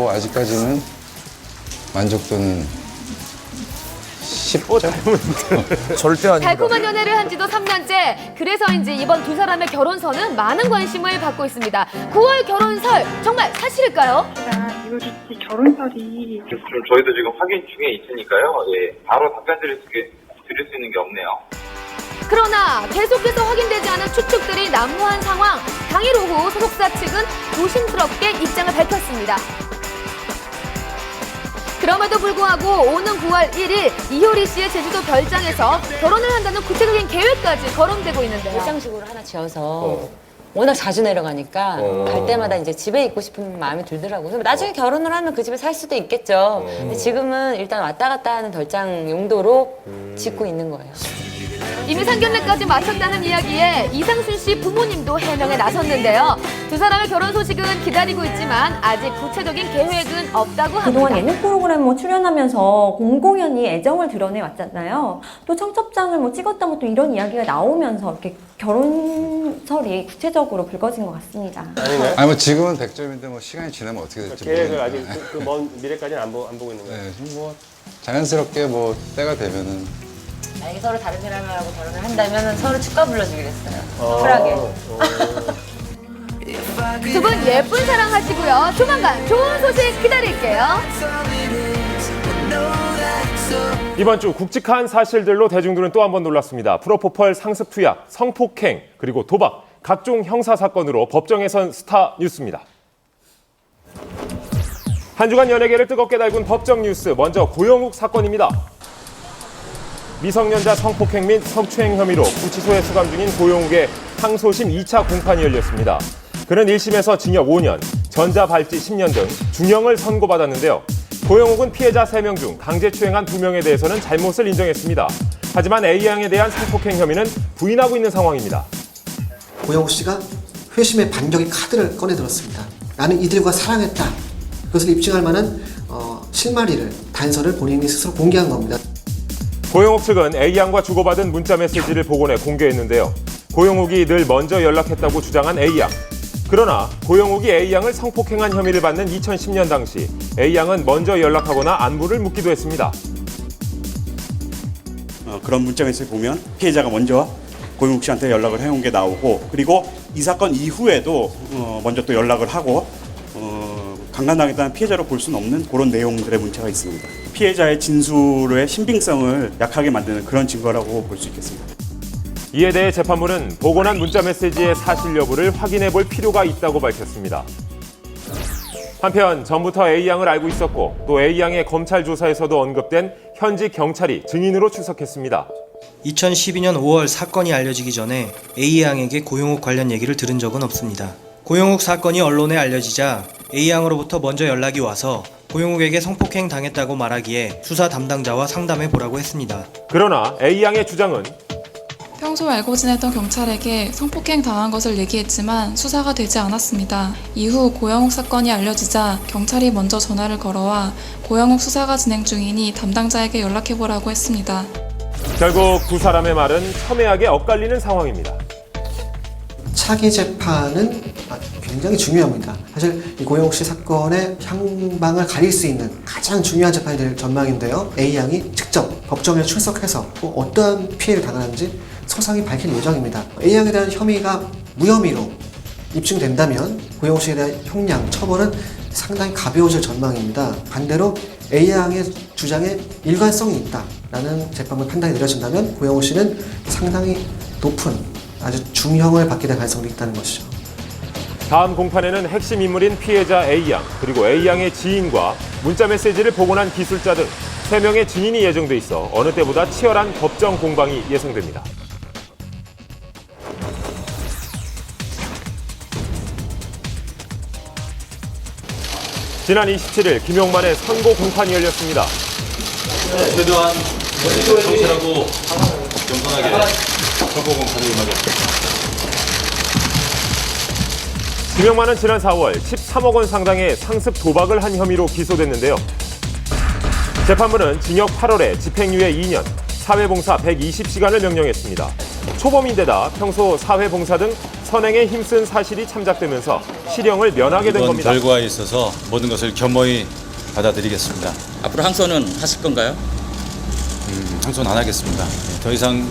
뭐 아직까지는 만족도는 10점? 절대 아닙니다. 달콤한 연애를 한 지도 3년째. 그래서인지 이번 두 사람의 결혼설은 많은 관심을 받고 있습니다. 9월 결혼설 정말 사실일까요? 이효리 씨 결혼설이 지금 저희도 지금 확인 중에 있으니까요. 예, 바로 답변 드릴 수 있는 게 없네요. 그러나 계속해서 확인되지 않은 추측들이 난무한 상황. 당일 오후 소속사 측은 조심스럽게 입장을 밝혔습니다. 그럼에도 불구하고 오는 9월 1일 이효리 씨의 제주도 별장에서 결혼을 한다는 구체적인 계획까지 거론되고 있는데요. 별장식으로 하나 지어서 워낙 자주 내려가니까 갈 때마다 이제 집에 있고 싶은 마음이 들더라고요. 그럼 나중에 결혼을 하면 그 집에 살 수도 있겠죠. 근데 지금은 일단 왔다 갔다 하는 별장 용도로 짓고 있는 거예요. 이미 상견례까지 마쳤다는 이야기에 이상순 씨 부모님도 해명에 나섰는데요. 두 사람의 결혼 소식은 기다리고 있지만 아직 구체적인 계획은 없다고 합니다. 그동안 예능 프로그램 출연하면서 공공연히 애정을 드러내왔잖아요. 또 청첩장을 찍었다 또 이런 이야기가 나오면서 이렇게 결혼설이 구체적으로 불거진 것 같습니다. 아니 뭐 지금은 100점인데 뭐 시간이 지나면 어떻게 될지 계획을 모르겠는데. 아직 그 먼 미래까지는 안 보고 있는 거예요. 네, 좀 뭐 자연스럽게 뭐 때가 되면은 만약에 서로 다른 사람하고 결혼을 한다면 서로 축가 불러주기로 했어요. 쿨하게. 두 분 예쁜 사랑 하시고요. 조만간 좋은 소식 기다릴게요. 이번 주 굵직한 사실들로 대중들은 또 한 번 놀랐습니다. 프로포폴 상습 투약, 성폭행, 그리고 도박, 각종 형사 사건으로 법정에선 스타 뉴스입니다. 한 주간 연예계를 뜨겁게 달군 법정 뉴스, 먼저 고영욱 사건입니다. 미성년자 성폭행 및 성추행 혐의로 구치소에 수감 중인 고영욱의 항소심 2차 공판이 열렸습니다. 그는 1심에서 징역 5년, 전자발찌 10년 등 중형을 선고받았는데요. 고영욱은 피해자 3명 중 강제추행한 2명에 대해서는 잘못을 인정했습니다. 하지만 A양에 대한 성폭행 혐의는 부인하고 있는 상황입니다. 고영욱 씨가 회심의 반격의 카드를 꺼내들었습니다. 나는 이들과 사랑했다. 그것을 입증할 만한 실마리를, 단서를 본인이 스스로 공개한 겁니다. 고영욱 측은 A양과 주고받은 문자 메시지를 복원해 공개했는데요. 고영욱이 늘 먼저 연락했다고 주장한 A양. 그러나 고영욱이 A양을 성폭행한 혐의를 받는 2010년 당시 A양은 먼저 연락하거나 안부를 묻기도 했습니다. 그런 문자 메시지 보면 피해자가 먼저 고영욱 씨한테 연락을 해온 게 나오고, 그리고 이 사건 이후에도 먼저 또 연락을 하고 강간당했다는 피해자로 볼 수는 없는 그런 내용들의 문자가 있습니다. 피해자의 진술의 신빙성을 약하게 만드는 그런 증거라고 볼 수 있겠습니다. 이에 대해 재판부는 복원한 문자 메시지의 사실 여부를 확인해 볼 필요가 있다고 밝혔습니다. 한편 전부터 A양을 알고 있었고 또 A양의 검찰 조사에서도 언급된 현직 경찰이 증인으로 출석했습니다. 2012년 5월 사건이 알려지기 전에 A양에게 고영욱 관련 얘기를 들은 적은 없습니다. 고영욱 사건이 언론에 알려지자 A양으로부터 먼저 연락이 와서 고영욱에게 성폭행 당했다고 말하기에 수사 담당자와 상담해 보라고 했습니다. 그러나 A양의 주장은 평소 알고 지냈던 경찰에게 성폭행 당한 것을 얘기했지만 수사가 되지 않았습니다. 이후 고영욱 사건이 알려지자 경찰이 먼저 전화를 걸어와 고영욱 수사가 진행 중이니 담당자에게 연락해보라고 했습니다. 결국 두 사람의 말은 첨예하게 엇갈리는 상황입니다. 차기 재판은 굉장히 중요합니다. 사실 이 고영욱 씨 사건의 향방을 가릴 수 있는 가장 중요한 재판이 될 전망인데요. A양이 직접 법정에 출석해서 어떠한 피해를 당하는지 소상히 밝힐 예정입니다. A양에 대한 혐의가 무혐의로 입증된다면 고영욱 씨에 대한 형량, 처벌은 상당히 가벼워질 전망입니다. 반대로 A양의 주장에 일관성이 있다라는 재판부 판단이 내려진다면 고영욱 씨는 상당히 높은 아주 중형을 받게 될 가능성이 있다는 것이죠. 다음 공판에는 핵심 인물인 피해자 A양, 그리고 A양의 지인과 문자 메시지를 복원한 기술자 등 3명의 증인이 예정돼 있어 어느 때보다 치열한 법정 공방이 예상됩니다. 지난 27일 김용만의 선고 공판이 열렸습니다. 최대한 정실하고 겸손하게 선고 공판을 임하겠습니다. 김용만은 지난 4월 13억 원 상당의 상습 도박을 한 혐의로 기소됐는데요. 재판부는 징역 8월에 집행유예 2년, 사회봉사 120시간을 명령했습니다. 초범인데다 평소 사회봉사 등 선행에 힘쓴 사실이 참작되면서 실형을 면하게 된 이번 겁니다. 결과에 있어서 모든 것을 겸허히 받아들이겠습니다. 앞으로 항소는 하실 건가요? 항소는 안 하겠습니다. 더 이상